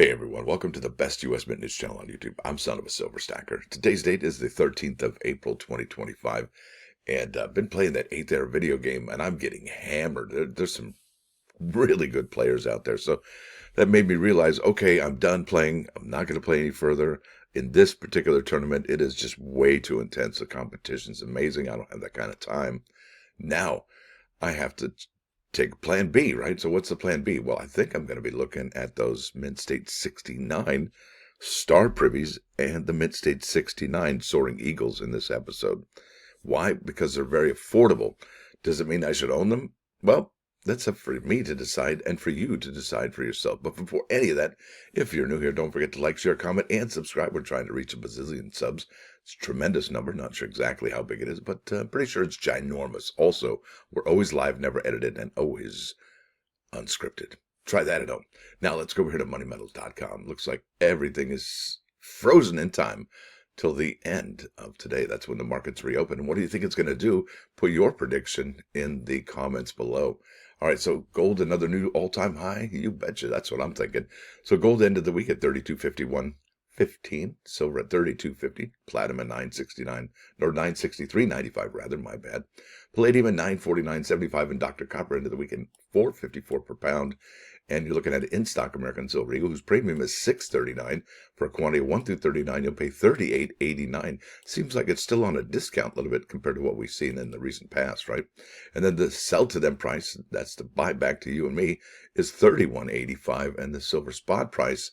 Hey everyone, welcome to the best US Mint News channel on YouTube. I'm Son of a Silverstacker. Today's date is the 13th of April, 2025, and I've been playing that 8-hour video game, and I'm getting hammered. There's some really good players out there, so that made me realize, okay, I'm done playing. I'm not going to play any further. In this particular tournament, it is just way too intense. The competition's amazing. I don't have that kind of time. Now, I have to take plan B, right? So what's the plan B? Well, I think I'm going to be looking at those Mint State 69 Star Privies and the Mint State 69 Soaring Eagles in this episode. Why? Because they're very affordable. Does it mean I should own them? Well, that's up for me to decide and for you to decide for yourself. But before any of that, if you're new here, don't forget to like, share, comment, and subscribe. We're trying to reach a bazillion subs. It's a tremendous number. Not sure exactly how big it is, but pretty sure it's ginormous. Also, we're always live, never edited, and always unscripted. Try that at home. Now let's go over here to moneymetals.com. Looks like everything is frozen in time till the end of today. That's when the markets reopen. And what do you think it's going to do? Put your prediction in the comments below. All right, so gold, another new all-time high? You betcha. That's what I'm thinking. So gold ended the week at 32.51.15. Silver at 32.50. Platinum at 9.69, or 9.63.95 rather, my bad. Palladium at 9.49.75, and Dr. Copper ended the week at 4.54 per pound. And you're looking at an in-stock American Silver Eagle, whose premium is $6.39. For a quantity of 1 through 39, you'll pay $38.89. Seems like it's still on a discount a little bit compared to what we've seen in the recent past, right? And then the sell to them price, that's the buy back to you and me, is $31.85. And the silver spot price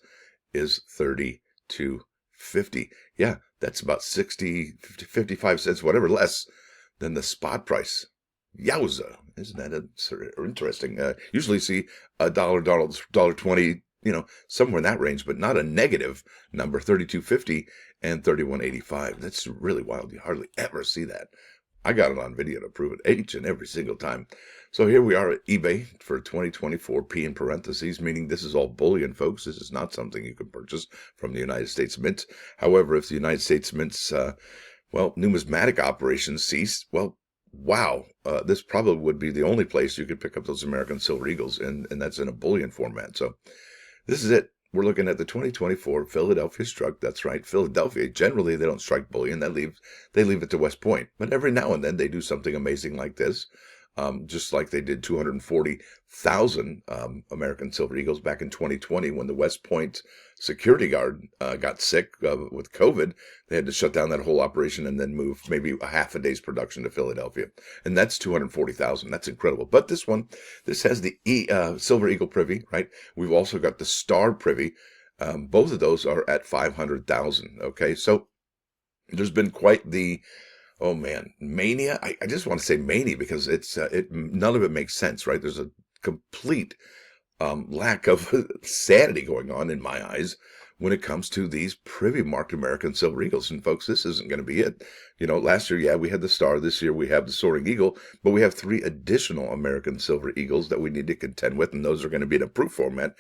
is $32.50. Yeah, that's about 55 cents, whatever, less than the spot price. Yowza. Isn't that interesting? Usually see $1.20, somewhere in that range, but not a negative number, 32.50 and 31.85. That's really wild. You hardly ever see that. I got it on video to prove it each and every single time. So here we are at eBay for 2024, P in parentheses, meaning this is all bullion, folks. This is not something you can purchase from the United States Mint. However, if the United States Mint's, numismatic operations cease, well, wow, this probably would be the only place you could pick up those American Silver Eagles, and that's in a bullion format. So this is it. We're looking at the 2024 Philadelphia Strike. That's right, Philadelphia. Generally, they don't strike bullion. They leave it to West Point. But every now and then, they do something amazing like this. Just like they did 240,000 American Silver Eagles back in 2020 when the West Point security guard got sick with COVID. They had to shut down that whole operation and then move maybe a half a day's production to Philadelphia. And that's 240,000. That's incredible. But this has the Silver Eagle Privy, right? We've also got the Star Privy. Both of those are at 500,000. Okay, so there's been quite the mania. I just want to say mania because none of it makes sense, right? There's a complete lack of sanity going on in my eyes when it comes to these privy marked American Silver Eagles. And folks, this isn't going to be it. Last year, we had the Star. This year we have the Soaring Eagle, but we have 3 additional American Silver Eagles that we need to contend with, and those are going to be in a proof format,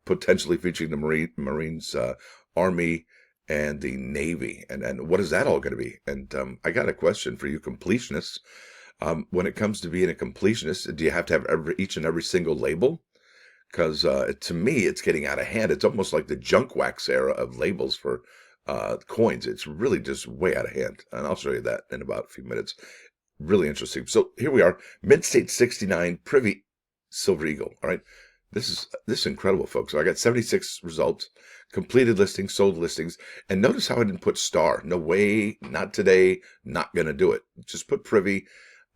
potentially featuring the Marines, Army, and the Navy. And what is that all going to be? And I got a question for you completionists. When it comes to being a completionist, do you have to have each and every single label? Because to me, it's getting out of hand. It's almost like the junk wax era of labels for coins. It's really just way out of hand. And I'll show you that in about a few minutes. Really interesting. So here we are, Mint State 69 Privy Silver Eagle. All right. This is incredible, folks. So I got 76 results, completed listings, sold listings, and notice how I didn't put Star. No way, not today, not going to do it. Just put Privy.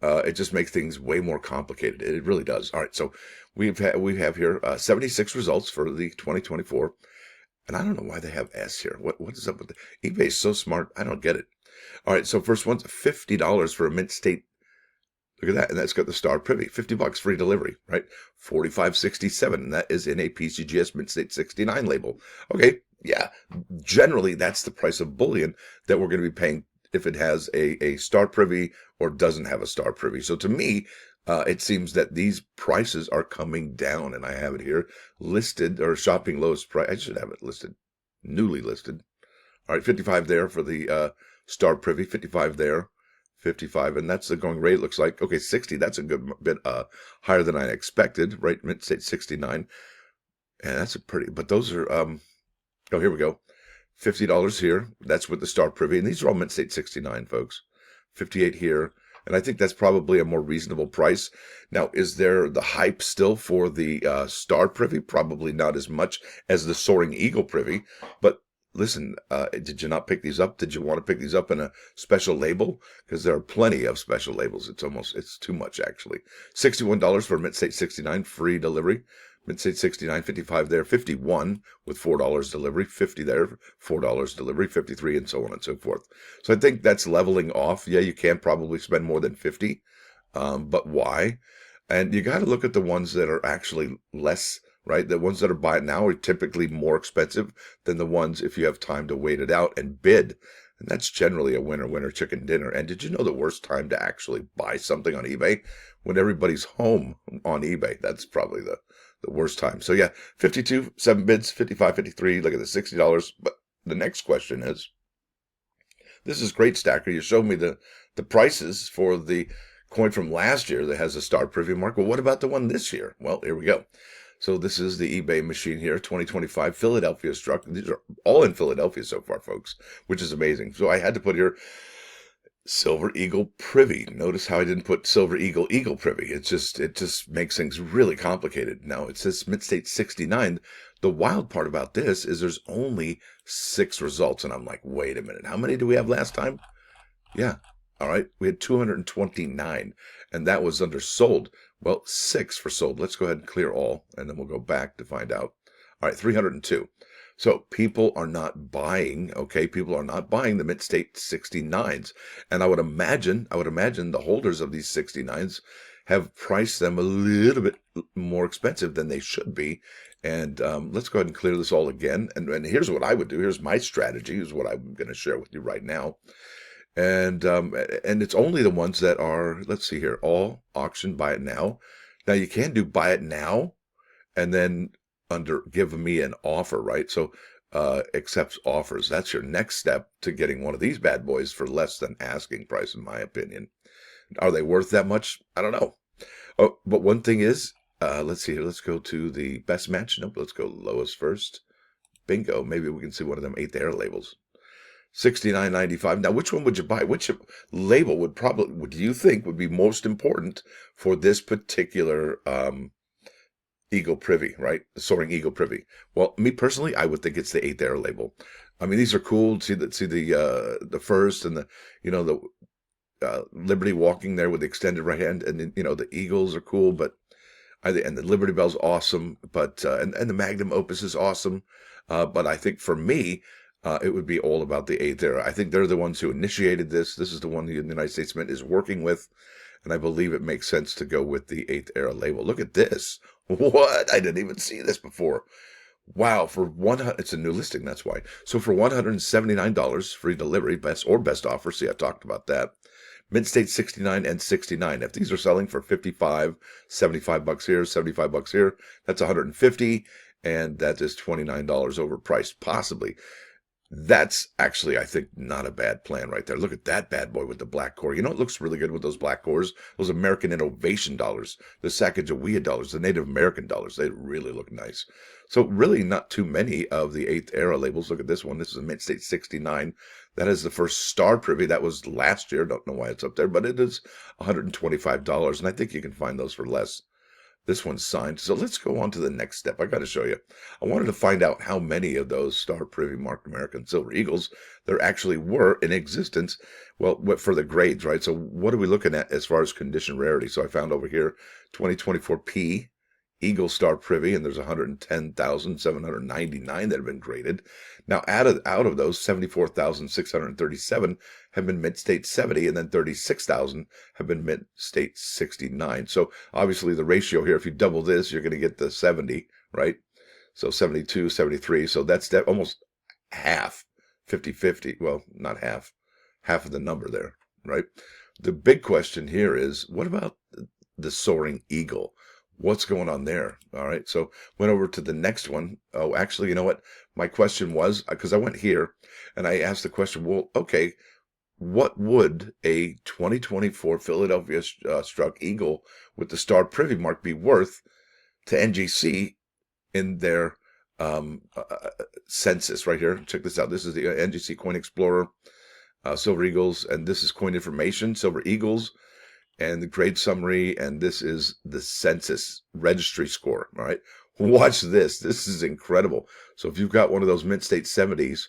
It just makes things way more complicated. It really does. All right, so we have here 76 results for the 2024, and I don't know why they have S here. What is up with the eBay? Is so smart. I don't get it. All right, so first one's $50 for a Mint State. Look at that, and that's got the Star Privy, $50 free delivery, right? $45.67, and that is in a PCGS Mint State 69 label. Okay, yeah, generally that's the price of bullion that we're going to be paying if it has a Star Privy or doesn't have a Star Privy. So to me, it seems that these prices are coming down, and I have it here listed, or shopping lowest price. I should have it listed, newly listed. All right, 55 there for the Star Privy, 55 there. 55, and that's the going rate. Looks like, okay, 60, that's a good bit higher than I expected, right? Mint State 69. And that's a pretty, but those are, oh, here we go. $50 here. That's with the Star Privy. And these are all Mint State 69, folks. 58 here. And I think that's probably a more reasonable price. Now, is there the hype still for the Star Privy? Probably not as much as the Soaring Eagle Privy. But listen, did you not pick these up? Did you want to pick these up in a special label? Because there are plenty of special labels. It's too much, actually. $61 for Mint State 69, free delivery. Mint State 69, 55 there, 51 with $4 delivery, 50 there, $4 delivery, 53, and so on and so forth. So I think that's leveling off. Yeah, you can probably spend more than 50, but why? And you got to look at the ones that are actually less, right? The ones that are buy it now are typically more expensive than the ones if you have time to wait it out and bid. And that's generally a winner chicken dinner. And did you know the worst time to actually buy something on eBay? When everybody's home on eBay. That's probably the worst time. So yeah, 52, 7 bids, 55, 53. Look at the $60. But the next question is, this is great, Stacker. You showed me the prices for the coin from last year that has a Star Privy mark. Well, what about the one this year? Well, here we go. So this is the eBay machine here, 2025 Philadelphia struck. These are all in Philadelphia so far, folks, which is amazing. So I had to put here Silver Eagle Privy. Notice how I didn't put Silver Eagle Privy. It just makes things really complicated. Now it says Mint State 69. The wild part about this is there's only 6 results, and I'm like, wait a minute, how many do we have last time? Yeah, all right, we had 229, and that was under sold. Well, 6 for sold. Let's go ahead and clear all, and then we'll go back to find out. All right, 302. So people are not buying, okay? People are not buying the Mint State 69s. And I would imagine the holders of these 69s have priced them a little bit more expensive than they should be. And let's go ahead and clear this all again. And here's what I would do. Here's my strategy. Here's what I'm going to share with you right now. And it's only the ones that are, let's see here, all auction, buy it now. Now you can do buy it now and then under give me an offer, right? So accepts offers. That's your next step to getting one of these bad boys for less than asking price, in my opinion. Are they worth that much? I don't know. Oh, but one thing is, let's see here. Let's go to the best match. Nope, let's go lowest first. Bingo. Maybe we can see one of them 8th air labels. $69.95. Now, which one would you buy? Which label would you think would be most important for this particular Eagle Privy, right? The Soaring Eagle Privy. Well, me personally, I would think it's the 8th air label. I mean, these are cool. See the first and the Liberty walking there with the extended right hand, and the Eagles are cool, but and the Liberty Bell's awesome, but and the Magnum Opus is awesome, but I think for me, it would be all about the 8th air. I think they're the ones who initiated this. This is the one the United States Mint is working with, and I believe it makes sense to go with the 8th air label. Look at this. What? I didn't even see this before. Wow, it's a new listing, that's why. So for $179, free delivery, best offer. See, I talked about that. Mint State 69 and 69. If these are selling for 55, 75 bucks here, 75 bucks here, that's 150, and that is $29 overpriced, possibly. That's actually, I think, not a bad plan right there. Look at that bad boy with the black core. You know, it looks really good with those black cores. Those American Innovation dollars, the Sacagawea dollars, the Native American dollars. They really look nice. So really not too many of the 8th era labels. Look at this one. This is a Mint State 69. That is the first Star Privy. That was last year. Don't know why it's up there, but it is $125. And I think you can find those for less. This one's signed. So let's go on to the next step. I got to show you. I wanted to find out how many of those Star Privy marked American Silver Eagles there actually were in existence. Well, for the grades, right? So what are we looking at as far as condition rarity? So I found over here 2024 P Eagle Star Privy, and there's 110,799 that have been graded. Now, out of those, 74,637 have been Mint State 70, and then 36,000 have been Mint State 69. So obviously the ratio here, if you double this, you're going to get the 70, right? So 72, 73. So that's almost half, 50-50. Well, not half of the number there, right? The big question here is, what about the Soaring Eagle? What's going on there? All right. So went over to the next one. Oh, actually, you know what? My question was, because I went here and I asked the question, well, okay, what would a 2024 Philadelphia struck Eagle with the Star Privy mark be worth to NGC in their census right here. Check this out. This is the NGC Coin Explorer, Silver Eagles, and this is coin information, Silver Eagles, and the grade summary, and this is the census registry score. All right, watch this. This is incredible. So if you've got one of those mint state 70s,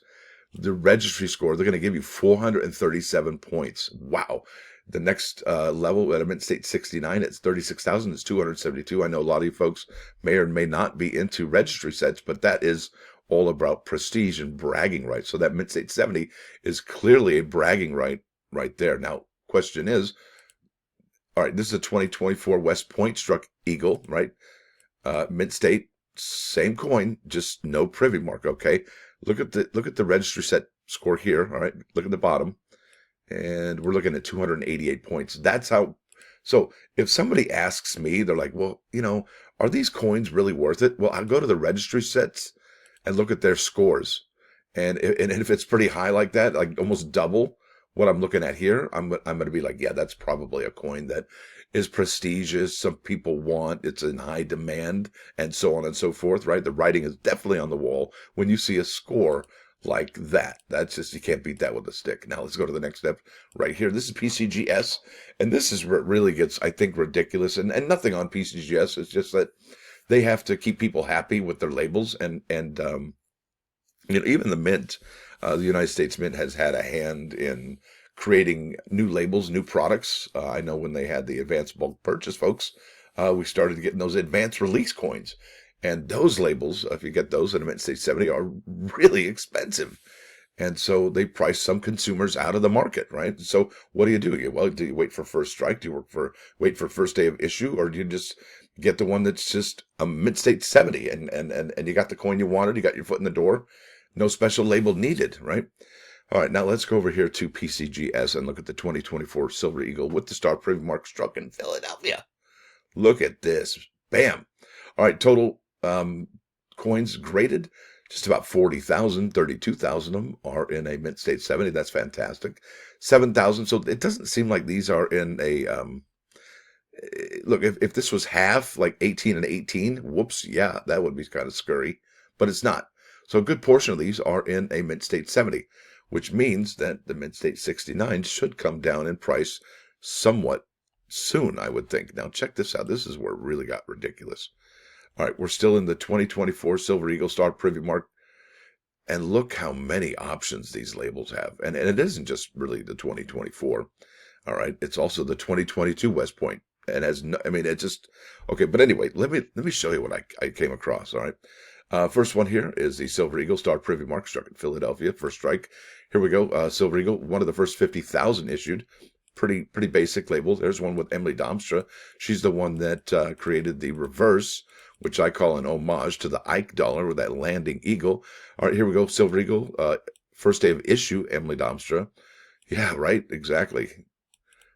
the registry score, they're going to give you 437 points. Wow. The next level at a mint state 69, it's 36,000. It's 272. I know a lot of you folks may or may not be into registry sets, but that is all about prestige and bragging rights. So that mint state 70 is clearly a bragging right there. Now, question is, all right, this is a 2024 West Point struck eagle, right? Mint state, same coin, just no privy mark. Okay, look at the registry set score here. All right, look at the bottom, and we're looking at 288 points. That's how. So if somebody asks me, they're like, well, are these coins really worth it? Well, I'll go to the registry sets and look at their scores, and if it's pretty high like that, like almost double what I'm looking at here, I'm going to be like, yeah, that's probably a coin that is prestigious. Some people want, it's in high demand, and so on and so forth, right? The writing is definitely on the wall when you see a score like that. That's just, you can't beat that with a stick. Now let's go to the next step right here. This is PCGS, and this is where it really gets, I think, ridiculous, and nothing on PCGS. It's just that they have to keep people happy with their labels, and even the Mint, the United States Mint, has had a hand in creating new labels, new products. I know when they had the advanced bulk purchase, folks, we started getting those advanced release coins. And those labels, if you get those at a Mint State 70, are really expensive. And so they price some consumers out of the market, right? So what do you do? Well, do you wait for first strike? Do you wait for first day of issue? Or do you just get the one that's just a Mint State 70 and you got the coin you wanted, you got your foot in the door? No special label needed, right? All right, now let's go over here to PCGS and look at the 2024 Silver Eagle with the star privy mark struck in Philadelphia. Look at this. Bam. All right, total coins graded, just about 40,000. 32,000 of them are in a Mint State 70. That's fantastic. 7,000. So it doesn't seem like these are in a look, if this was half, like 18 and 18, whoops, yeah, that would be kind of scurry, but it's not. So a good portion of these are in a Mint State 70, which means that the Mint State 69 should come down in price somewhat soon, I would think. Now, check this out. This is where it really got ridiculous. All right, we're still in the 2024 Silver Eagle Star Privy Mark, and look how many options these labels have. And it isn't just really the 2024. All right, it's also the 2022 West Point. And it just, okay, but anyway, let me show you what I came across, all right? First one here is the Silver Eagle Star Privy Mark struck in Philadelphia, first strike. Here we go, Silver Eagle, one of the first 50,000 issued. Pretty basic label. There's one with Emily Domstra. She's the one that created the reverse, which I call an homage to the Ike dollar with that landing eagle. All right, here we go, Silver Eagle, first day of issue, Emily Domstra. Yeah, right, exactly.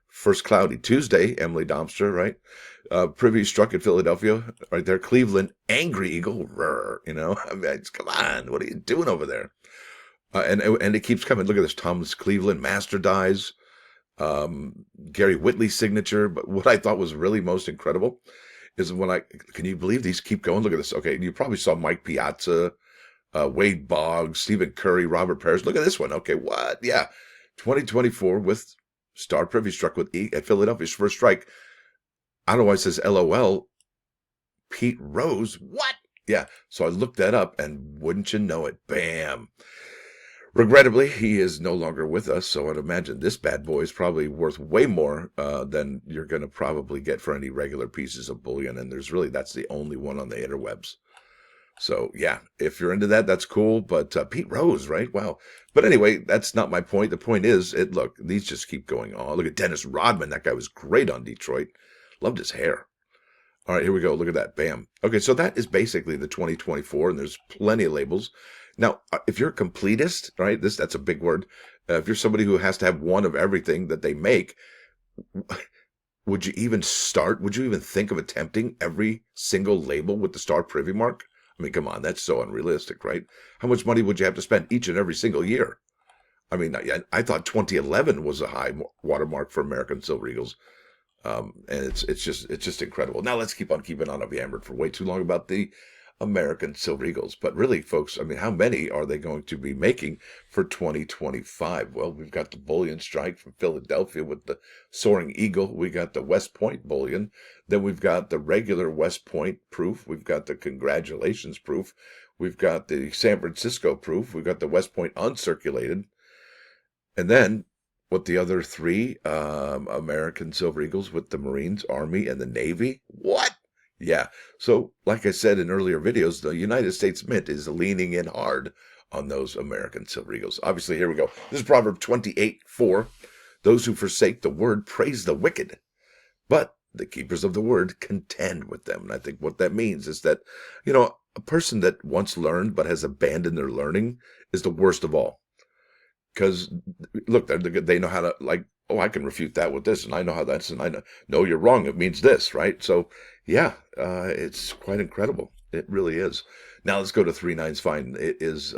First cloudy Tuesday, Emily Domstra, right? Privy struck in Philadelphia, right there. Cleveland, angry eagle, roar, I mean, come on, what are you doing over there? And it keeps coming. Look at this, Thomas Cleveland, Master Dies, Gary Whitley's signature. But what I thought was really most incredible is can you believe these keep going? Look at this. Okay, you probably saw Mike Piazza, Wade Boggs, Stephen Curry, Robert Parrish. Look at this one. Okay, what? Yeah, 2024 with Star Privy struck with E at Philadelphia's first strike. I don't know why it says LOL. Pete Rose. What? Yeah. So I looked that up, and wouldn't you know it, bam. Regrettably, he is no longer with us, so I'd imagine this bad boy is probably worth way more than you're going to probably get for any regular pieces of bullion, and that's the only one on the interwebs. So, yeah, if you're into that, that's cool, but Pete Rose, right? Wow. But anyway, that's not my point. The point is, look, these just keep going on. Look at Dennis Rodman. That guy was great on Detroit. Loved his hair. All right, here we go. Look at that. Bam. Okay, so that is basically the 2024, and there's plenty of labels. Now, if you're a completist, right, that's a big word. If you're somebody who has to have one of everything that they make, would you even think of attempting every single label with the Star Privy Mark? I mean, come on, that's so unrealistic, right? How much money would you have to spend each and every single year? I mean, I thought 2011 was a high watermark for American Silver Eagles. And it's just incredible. Now let's keep on keeping on. I've yammered for way too long about the American Silver Eagles. But really, folks, I mean, how many are they going to be making for 2025? Well, we've got the Bullion strike from Philadelphia with the Soaring Eagle. We got the West Point Bullion. Then we've got the regular West Point proof. We've got the Congratulations proof. We've got the San Francisco proof. We've got the West Point uncirculated. And then what the other three American Silver Eagles with the Marines, Army, and the Navy? What? Yeah. So, like I said in earlier videos, the United States Mint is leaning in hard on those American Silver Eagles. Obviously, here we go. This is Proverb 28:4. Those who forsake the word praise the wicked, but the keepers of the word contend with them. And I think what that means is that, a person that once learned but has abandoned their learning is the worst of all. Because, look, they know how to, like, oh, I can refute that with this, and I know how that's, and I know, no, you're wrong, it means this, right? So, yeah, it's quite incredible. It really is. Now let's go to 3-9's Fine. It is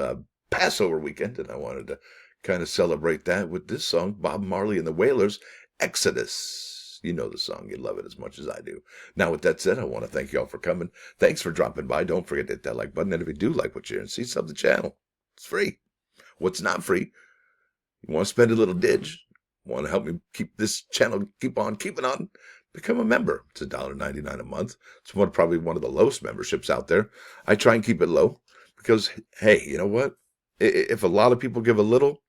Passover weekend, and I wanted to kind of celebrate that with this song, Bob Marley and the Wailers, Exodus. You know the song. You love it as much as I do. Now, with that said, I want to thank you all for coming. Thanks for dropping by. Don't forget to hit that like button, and if you do like what you're hearing, see, sub the channel. It's free. What's not free? You want to spend a little didge? Want to help me keep this channel keep on keeping on? Become a member. It's $1.99 a month. It's probably one of the lowest memberships out there. I try and keep it low because, hey, you know what? If a lot of people give a little,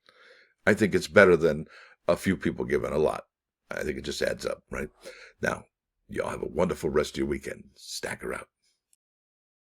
I think it's better than a few people giving a lot. I think it just adds up, right? Now, y'all have a wonderful rest of your weekend. Stacker out.